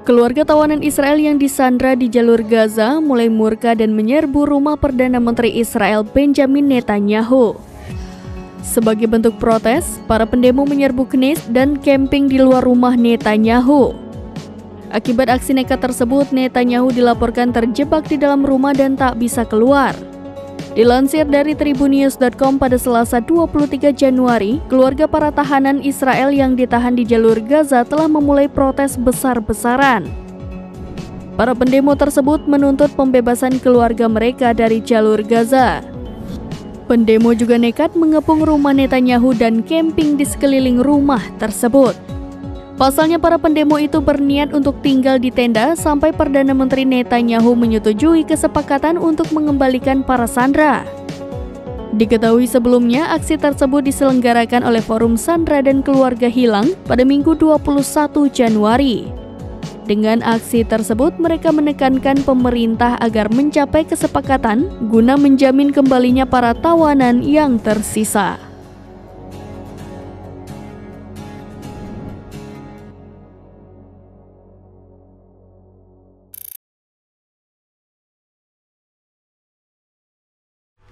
Keluarga tawanan Israel yang disandra di jalur Gaza mulai murka dan menyerbu rumah Perdana Menteri Israel Benjamin Netanyahu. Sebagai bentuk protes, para pendemo menyerbu Knesset dan camping di luar rumah Netanyahu. Akibat aksi nekat tersebut, Netanyahu dilaporkan terjebak di dalam rumah dan tak bisa keluar. Dilansir dari tribunnews.com pada Selasa 23 Januari, keluarga para tahanan Israel yang ditahan di jalur Gaza telah memulai protes besar-besaran. Para pendemo tersebut menuntut pembebasan keluarga mereka dari jalur Gaza. Pendemo juga nekat mengepung rumah Netanyahu dan camping di sekeliling rumah tersebut. Pasalnya para pendemo itu berniat untuk tinggal di tenda sampai Perdana Menteri Netanyahu menyetujui kesepakatan untuk mengembalikan para sandera. Diketahui sebelumnya, aksi tersebut diselenggarakan oleh Forum Sandera dan Keluarga Hilang pada Minggu 21 Januari. Dengan aksi tersebut, mereka menekankan pemerintah agar mencapai kesepakatan guna menjamin kembalinya para tawanan yang tersisa.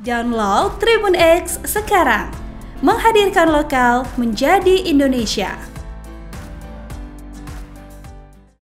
Download Tribun X sekarang, menghadirkan lokal menjadi Indonesia.